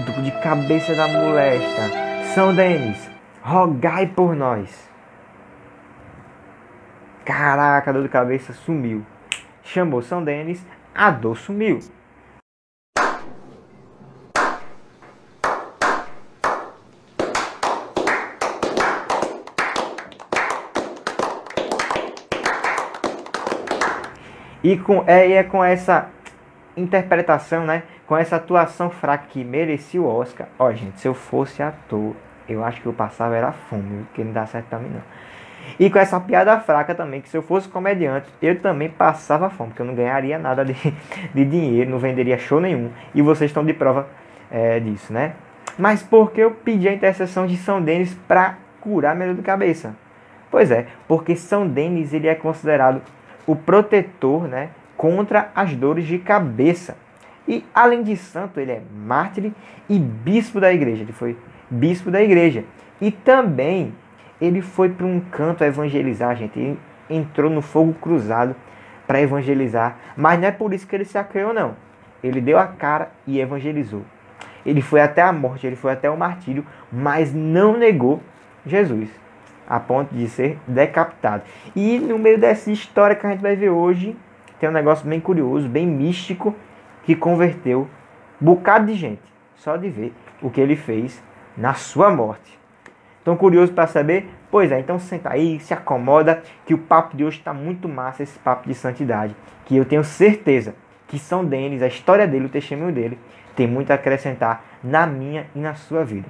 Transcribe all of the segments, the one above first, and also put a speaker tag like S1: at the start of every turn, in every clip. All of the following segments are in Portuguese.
S1: dor de cabeça da molesta. São Denis, rogai por nós. Caraca, a dor de cabeça sumiu. Chamou São Denis, a dor sumiu. E é com essa interpretação, né? Com essa atuação fraca que merecia o Oscar. Ó, gente, se eu fosse ator, eu acho que eu passava era fome, porque não dá certo pra mim, não. E com essa piada fraca também, que se eu fosse comediante, eu também passava fome, porque eu não ganharia nada de dinheiro, não venderia show nenhum. E vocês estão de prova disso, né? Mas por que eu pedi a intercessão de São Denis para curar minha dor de cabeça? Pois é, porque São Denis ele é considerado o protetor, né, contra as dores de cabeça. E além de santo, ele é mártir e bispo da igreja. Ele foi bispo da igreja. E também ele foi para um canto a evangelizar, gente. Ele entrou no fogo cruzado para evangelizar. Mas não é por isso que ele se acanhou, não. Ele deu a cara e evangelizou. Ele foi até a morte, ele foi até o martírio, mas não negou Jesus, a ponto de ser decapitado. E no meio dessa história que a gente vai ver hoje, tem um negócio bem curioso, bem místico, que converteu um bocado de gente, só de ver o que ele fez na sua morte. Estão curiosos para saber? Pois é, então senta aí, se acomoda, que o papo de hoje está muito massa, esse papo de santidade, que eu tenho certeza que São Denis, a história dele, o testemunho dele, tem muito a acrescentar na minha e na sua vida.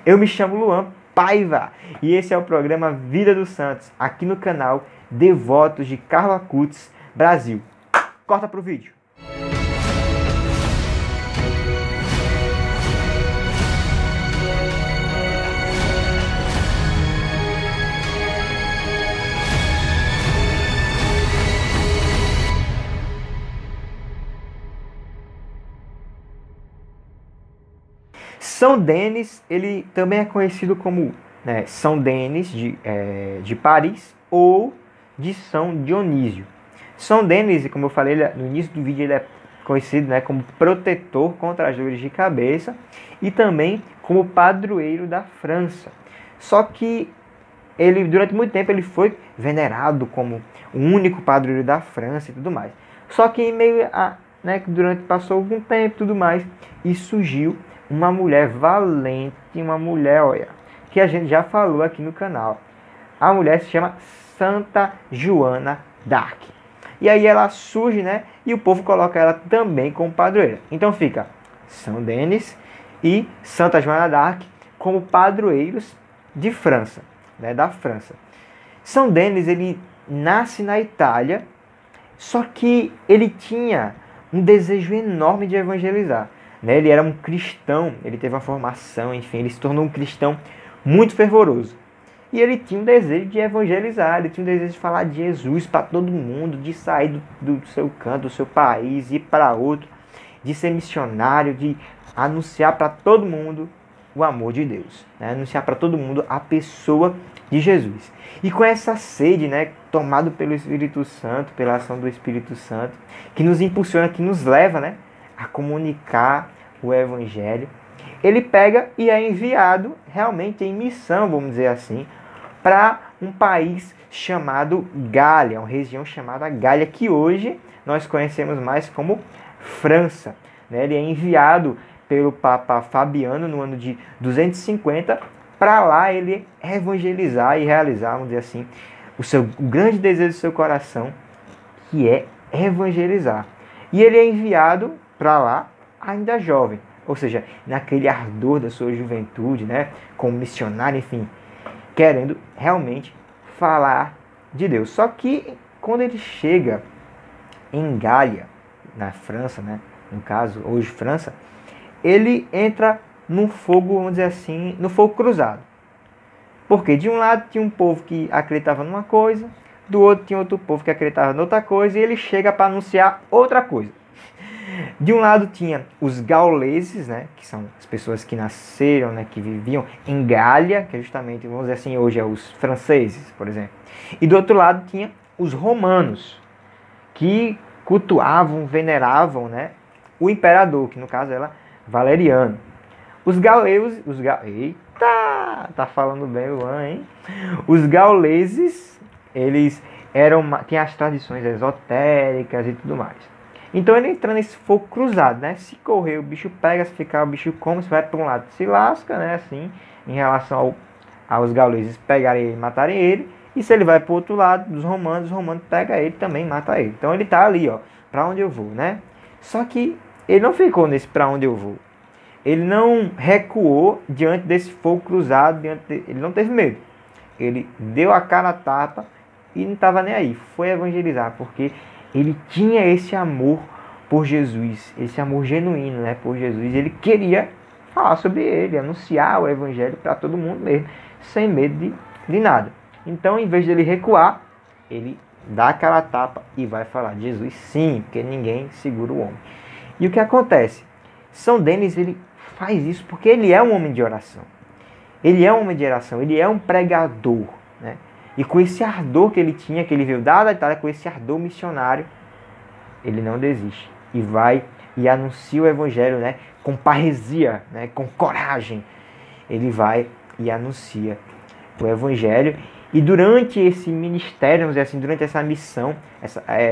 S1: Eu me chamo Luan Paiva e esse é o programa Vida dos Santos, aqui no canal Devotos de Carlo Acutis, Brasil. Corta pro vídeo. São Denis, ele também é conhecido como São Denis de Paris ou de São Dionísio. São Denis, como eu falei no início do vídeo, ele é conhecido como protetor contra as dores de cabeça e também como padroeiro da França. Só que ele, durante muito tempo, ele foi venerado como o único padroeiro da França e tudo mais. Só que em meio a, passou algum tempo e tudo mais, e surgiu uma mulher valente, uma mulher, olha, que a gente já falou aqui no canal. A mulher se chama Santa Joana d'Arc. E aí ela surge, e o povo coloca ela também como padroeira. Então fica São Denis e Santa Joana d'Arc como padroeiros de França, da França. São Denis, ele nasce na Itália, só que ele tinha um desejo enorme de evangelizar. Ele era um cristão, ele teve uma formação, enfim, ele se tornou um cristão muito fervoroso. E ele tinha um desejo de evangelizar, ele tinha um desejo de falar de Jesus para todo mundo, de sair do seu canto, do seu país, ir para outro, de ser missionário, de anunciar para todo mundo o amor de Deus, anunciar para todo mundo a pessoa de Jesus. E com essa sede, tomado pelo Espírito Santo, pela ação do Espírito Santo, que nos impulsiona, que nos leva, a comunicar o Evangelho, ele pega e é enviado realmente em missão, vamos dizer assim, para um país chamado Gália, uma região chamada Gália, que hoje nós conhecemos mais como França. Ele é enviado pelo Papa Fabiano no ano de 250, para lá ele evangelizar e realizar, vamos dizer assim, o grande desejo do seu coração, que é evangelizar. E ele é enviado para lá ainda jovem, ou seja, naquele ardor da sua juventude, como missionário, enfim, querendo realmente falar de Deus. Só que quando ele chega em Gália, na França, no caso, hoje França, ele entra no fogo, vamos dizer assim, no fogo cruzado. Porque de um lado tinha um povo que acreditava numa coisa, do outro tinha outro povo que acreditava em outra coisa, e ele chega para anunciar outra coisa. De um lado tinha os gauleses, que são as pessoas que nasceram, que viviam em Gália, que é justamente, vamos dizer assim, hoje é os franceses, por exemplo. E do outro lado tinha os romanos, que cultuavam, veneravam, o imperador, que no caso era Valeriano. Eita, tá falando bem, Luan, hein? Os gauleses, eles tinham as tradições esotéricas e tudo mais. Então ele entra nesse fogo cruzado, né? Se correr, o bicho pega, se ficar, o bicho come, se vai para um lado, se lasca, né? Assim, em relação aos gauleses pegarem ele e matarem ele. E se ele vai para o outro lado, dos romanos, os romanos pegam ele também, mata ele. Então ele tá ali, ó, para onde eu vou, né? Só que ele não ficou nesse para onde eu vou. Ele não recuou diante desse fogo cruzado, ele não teve medo. Ele deu a cara a tapa e não estava nem aí. Foi evangelizar, porque ele tinha esse amor por Jesus, esse amor genuíno, né, por Jesus. Ele queria falar sobre ele, anunciar o evangelho para todo mundo mesmo, sem medo de nada. Então, em vez de ele recuar, ele dá aquela tapa e vai falar de Jesus, sim, porque ninguém segura o homem. E o que acontece? São Denis, ele faz isso porque ele é um homem de oração. Ele é um homem de oração, ele é um pregador, né? E com esse ardor que ele tinha, que ele veio da Itália, com esse ardor missionário, ele não desiste. E vai e anuncia o evangelho, né? Com parresia, né? Com coragem. Ele vai e anuncia o evangelho. E durante esse ministério, vamos dizer assim, durante essa missão,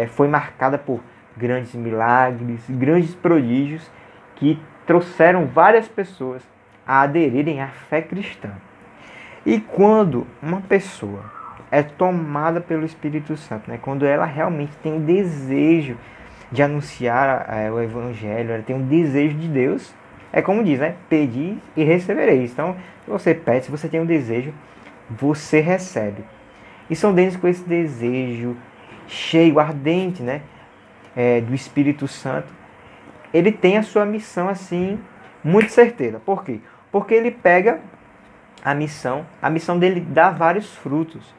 S1: foi marcada por grandes milagres, grandes prodígios, que trouxeram várias pessoas a aderirem à fé cristã. E quando uma pessoa é tomada pelo Espírito Santo, né, quando ela realmente tem o desejo de anunciar o Evangelho, ela tem um desejo de Deus, é como diz, né? Pedi e recebereis. Então, se você pede, se você tem um desejo, você recebe. E São Denis, com esse desejo cheio, ardente, né, do Espírito Santo, ele tem a sua missão assim, muito certeira. Por quê? Porque ele pega a missão dele dá vários frutos.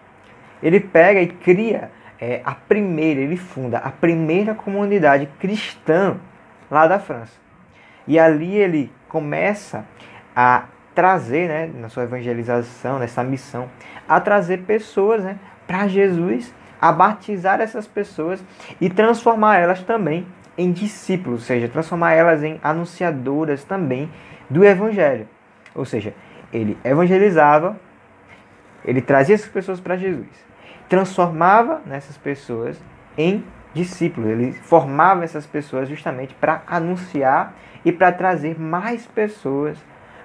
S1: Ele pega e cria ele funda a primeira comunidade cristã lá da França. E ali ele começa a trazer, né, na sua evangelização, nessa missão, a trazer pessoas, né, para Jesus, a batizar essas pessoas e transformar elas também em discípulos, ou seja, transformar elas em anunciadoras também do Evangelho. Ou seja, ele evangelizava, ele trazia essas pessoas para Jesus, transformava nessas pessoas em discípulos, ele formava essas pessoas justamente para anunciar e para trazer mais pessoas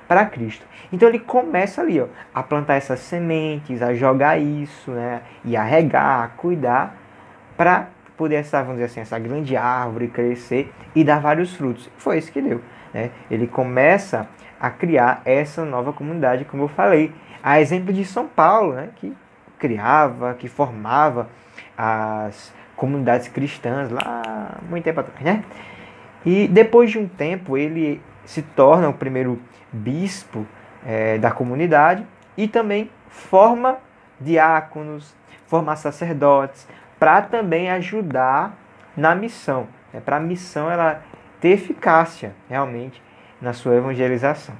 S1: para Cristo. Então ele começa ali, ó, a plantar essas sementes, a jogar isso, né, e a regar, a cuidar, para poder essa, vamos dizer assim, essa grande árvore crescer e dar vários frutos. Foi isso que deu, né? Ele começa a criar essa nova comunidade, como eu falei, a exemplo de São Paulo, né, que criava, que formava as comunidades cristãs lá muito tempo atrás, né? E depois de um tempo ele se torna o primeiro bispo da comunidade e também forma diáconos, forma sacerdotes, para também ajudar na missão, para a missão ela ter eficácia realmente na sua evangelização.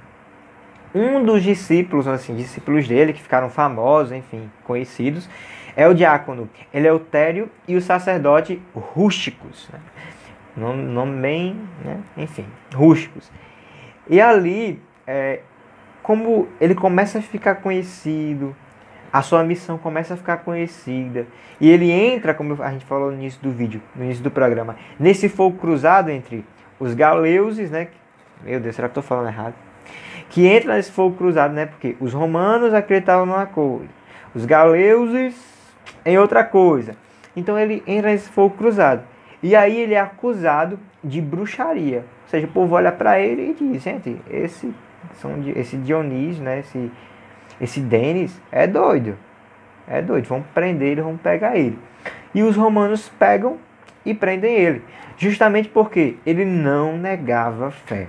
S1: Um dos discípulos, assim, discípulos dele que ficaram famosos, enfim, conhecidos, é o diácono Eleutério e o sacerdote Rústicos, né? Nome bem, né? Enfim, Rústicos. E ali, como ele começa a ficar conhecido, a sua missão começa a ficar conhecida, e ele entra, como a gente falou no início do vídeo, no início do programa, nesse fogo cruzado entre os gauleuses, né? Meu Deus, será que eu estou falando errado? Que entra nesse fogo cruzado, né? Porque os romanos acreditavam numa coisa, os gauleuses em outra coisa. Então ele entra nesse fogo cruzado. E aí ele é acusado de bruxaria. Ou seja, o povo olha para ele e diz, gente, esse Dionísio, né? Esse Denis é doido. É doido. Vamos prender ele, vamos pegar ele. E os romanos pegam e prendem ele. Justamente porque ele não negava fé.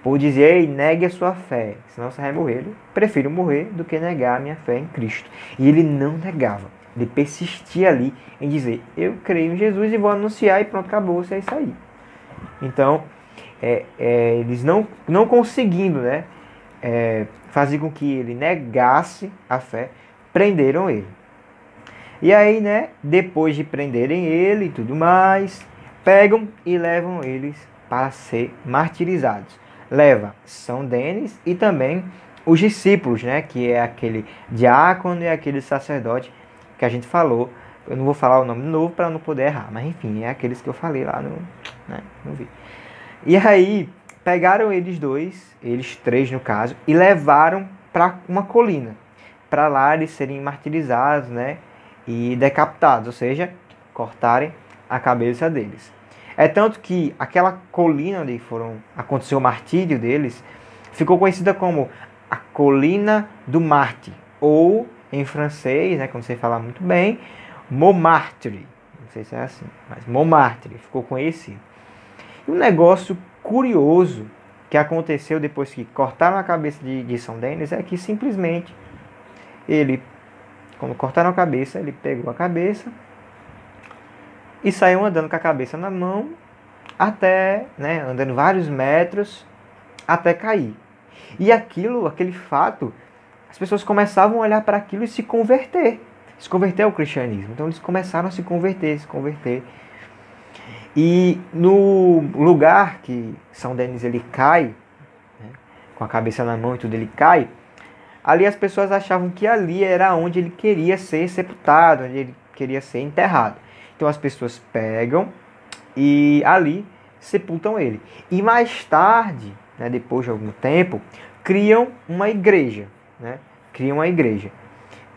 S1: Por dizer, ei, negue a sua fé, senão você vai morrer. Eu prefiro morrer do que negar a minha fé em Cristo. E ele não negava. Ele persistia ali em dizer, eu creio em Jesus e vou anunciar e pronto, acabou, é isso aí. Então, eles não conseguindo, né, fazer com que ele negasse a fé, prenderam ele. E aí, né, depois de prenderem ele e tudo mais, pegam e levam eles para ser martirizados. leva São Denis e também os discípulos, né, que é aquele diácono e aquele sacerdote que a gente falou. Eu não vou falar o nome de novo para não poder errar, mas enfim, é aqueles que eu falei lá no vídeo. E aí, pegaram eles dois, eles três no caso, e levaram para uma colina, para lá eles serem martirizados, né, e decapitados, ou seja, cortarem a cabeça deles. É tanto que aquela colina onde aconteceu o martírio deles ficou conhecida como a Colina do Mártir, ou em francês, né, como você fala muito bem, Montmartre. Não sei se é assim, mas Montmartre ficou conhecido. E um negócio curioso que aconteceu depois que cortaram a cabeça de São Denis é que simplesmente quando cortaram a cabeça, ele pegou a cabeça e saiu andando com a cabeça na mão até, né, andando vários metros até cair. E aquele fato, as pessoas começavam a olhar para aquilo e se converter ao cristianismo. Então eles começaram a se converter. E no lugar que São Denis ele cai, né, com a cabeça na mão e tudo, ele cai, ali as pessoas achavam que ali era onde ele queria ser sepultado, onde ele queria ser enterrado. Então as pessoas pegam e ali sepultam ele. E mais tarde, né, depois de algum tempo, criam uma igreja, né? Criam uma igreja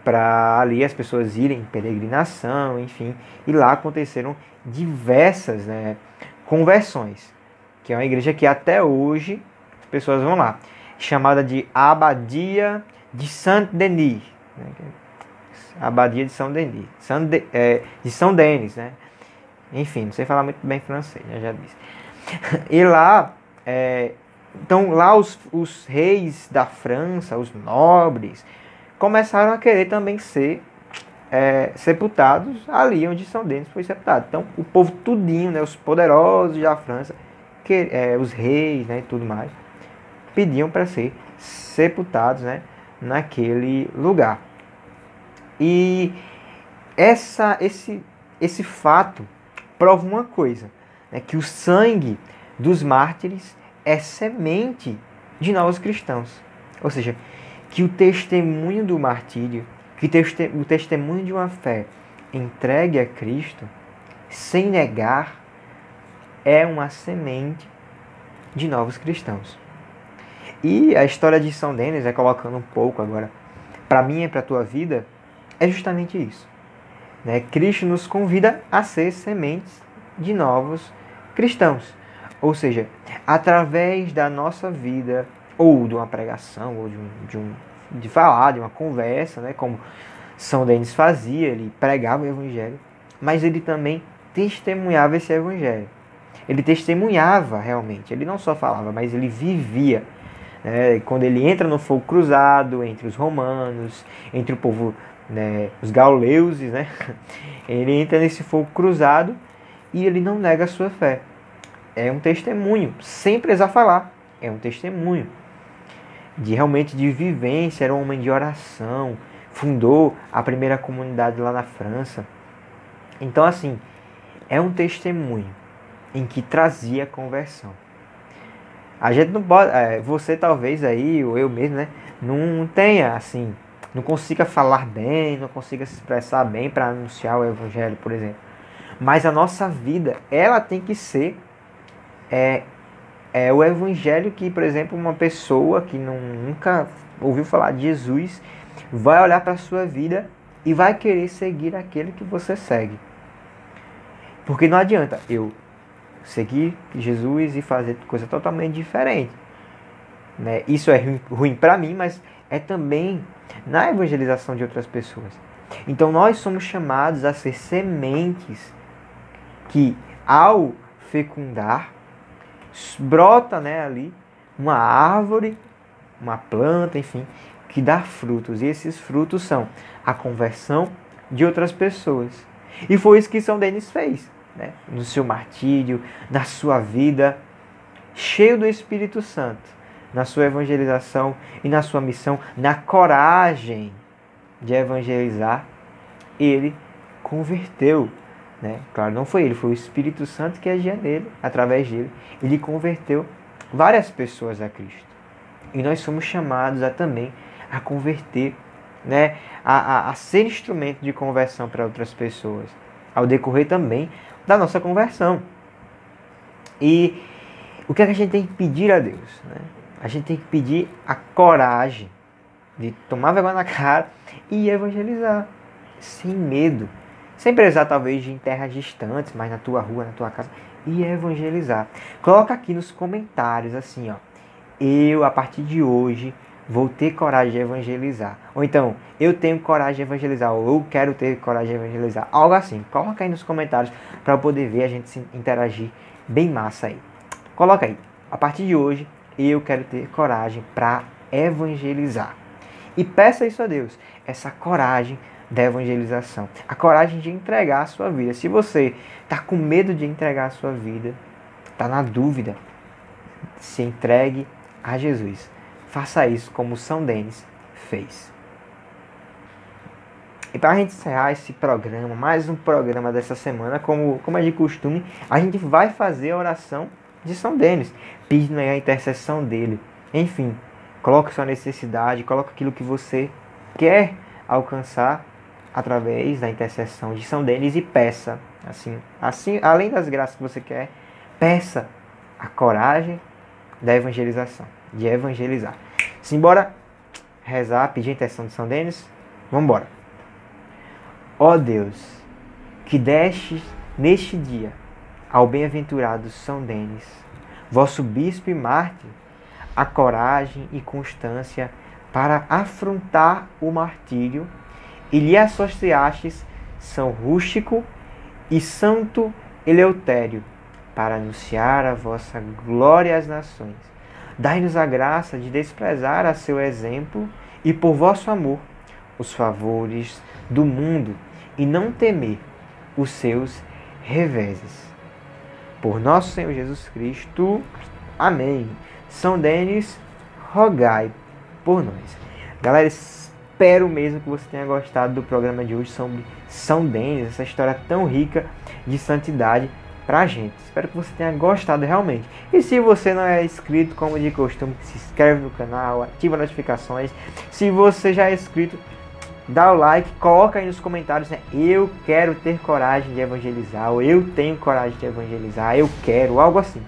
S1: para ali as pessoas irem em peregrinação, enfim, e lá aconteceram diversas, né, conversões, que é uma igreja que até hoje as pessoas vão lá, chamada de Abadia de Saint-Denis, né? Abadia de São Denis, de São Denis, né? Enfim, não sei falar muito bem francês, né? Já disse. E lá, então lá os reis da França, os nobres, começaram a querer também ser sepultados ali onde São Denis foi sepultado. Então o povo tudinho, né, os poderosos da França, os reis, né, e tudo mais, pediam para ser sepultados, né, naquele lugar. E esse fato prova uma coisa, né, que o sangue dos mártires é semente de novos cristãos. Ou seja, que o testemunho do martírio, que o testemunho de uma fé entregue a Cristo, sem negar, é uma semente de novos cristãos. E a história de São Denis, colocando um pouco agora para mim e para a tua vida, é justamente isso, né? Cristo nos convida a ser sementes de novos cristãos. Ou seja, através da nossa vida, ou de uma pregação, ou de falar, de uma conversa, né? Como São Denis fazia, ele pregava o Evangelho, mas ele também testemunhava esse Evangelho. Ele testemunhava realmente, ele não só falava, mas ele vivia. Quando ele entra no fogo cruzado, entre os romanos, entre o povo, né, os gauleuses, né? Ele entra nesse fogo cruzado e ele não nega a sua fé. É um testemunho, sem precisar falar, é um testemunho realmente de vivência. Era um homem de oração, fundou a primeira comunidade lá na França. Então, assim, é um testemunho em que trazia conversão. A gente não pode, você talvez aí, ou eu mesmo, né, não tenha, assim, não consiga falar bem, não consiga se expressar bem para anunciar o Evangelho, por exemplo. Mas a nossa vida, ela tem que ser o Evangelho que, por exemplo, uma pessoa que nunca ouviu falar de Jesus vai olhar para a sua vida e vai querer seguir aquele que você segue. Porque não adianta eu seguir Jesus e fazer coisa totalmente diferente, né? Isso é ruim para mim, mas é também na evangelização de outras pessoas. Então nós somos chamados a ser sementes que, ao fecundar, brota, né, ali uma árvore, uma planta, enfim, que dá frutos. E esses frutos são a conversão de outras pessoas. E foi isso que São Denis fez, né? No seu martírio, na sua vida, cheio do Espírito Santo, na sua evangelização e na sua missão, na coragem de evangelizar, ele converteu, né? Claro, não foi ele, foi o Espírito Santo que agia nele, através dele. Ele converteu várias pessoas a Cristo. E nós somos chamados a também a converter, né? A ser instrumento de conversão para outras pessoas, ao decorrer também da nossa conversão. E o que é que a gente tem que pedir a Deus? Né? A gente tem que pedir a coragem de tomar vergonha na cara e evangelizar, sem medo. Sem precisar talvez de em terras distantes, mas na tua rua, na tua casa, e evangelizar. Coloca aqui nos comentários assim, ó. Eu, a partir de hoje, vou ter coragem de evangelizar. Ou então, eu tenho coragem de evangelizar. Ou eu quero ter coragem de evangelizar. Algo assim. Coloca aí nos comentários para eu poder ver a gente se interagir bem massa aí. Coloca aí. A partir de hoje, eu quero ter coragem para evangelizar. E peça isso a Deus. Essa coragem da evangelização. A coragem de entregar a sua vida. Se você está com medo de entregar a sua vida, está na dúvida, se entregue a Jesus. Faça isso como São Denis fez. E para a gente encerrar esse programa, mais um programa dessa semana, como é de costume, a gente vai fazer a oração de São Denis, pedindo a intercessão dele. Enfim, coloque sua necessidade, coloque aquilo que você quer alcançar através da intercessão de São Denis e peça, assim, além das graças que você quer, peça a coragem da evangelização, de evangelizar. Simbora rezar, pedir a intercessão de São Denis? Vamos embora. Ó Deus, que deste neste dia ao bem-aventurado São Denis, vosso bispo e mártir, a coragem e constância para afrontar o martírio, e lhe associastes São Rústico e Santo Eleutério, para anunciar a vossa glória às nações. Dai-nos a graça de desprezar a seu exemplo e, por vosso amor, os favores do mundo e não temer os seus reveses. Por nosso Senhor Jesus Cristo. Amém. São Denis, rogai por nós. Galera, espero mesmo que você tenha gostado do programa de hoje sobre São Denis, essa história tão rica de santidade pra gente. Espero que você tenha gostado realmente. E se você não é inscrito, como de costume, se inscreve no canal, ativa as notificações. Se você já é inscrito, dá o like, coloca aí nos comentários, né? Eu quero ter coragem de evangelizar, ou eu tenho coragem de evangelizar, eu quero, algo assim.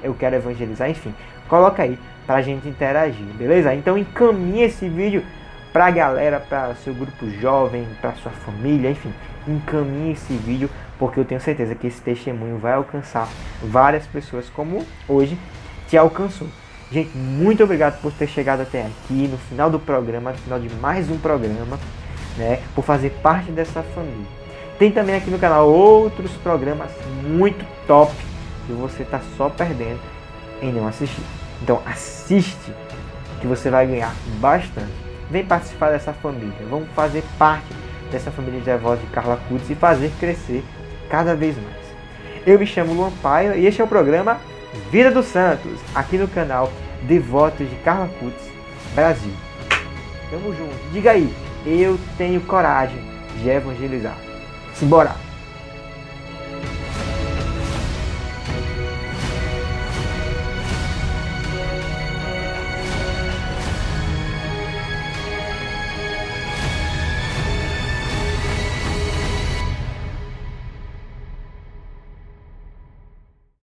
S1: Eu quero evangelizar, enfim. Coloca aí pra gente interagir, beleza? Então encaminhe esse vídeo pra galera, para seu grupo jovem, pra sua família, enfim. Encaminhe esse vídeo, porque eu tenho certeza que esse testemunho vai alcançar várias pessoas, como hoje te alcançou. Gente, muito obrigado por ter chegado até aqui, no final do programa, no final de mais um programa, né? Por fazer parte dessa família. Tem também aqui no canal outros programas muito top que você está só perdendo em não assistir. Então assiste, que você vai ganhar bastante. Vem participar dessa família. Vamos fazer parte dessa família de devotos de Carla Cutts e fazer crescer cada vez mais. Eu me chamo Luan Paia e este é o programa Vida dos Santos, aqui no canal Devotos de Carla Cutts Brasil. Tamo junto. Diga aí, eu tenho coragem de evangelizar. Simbora!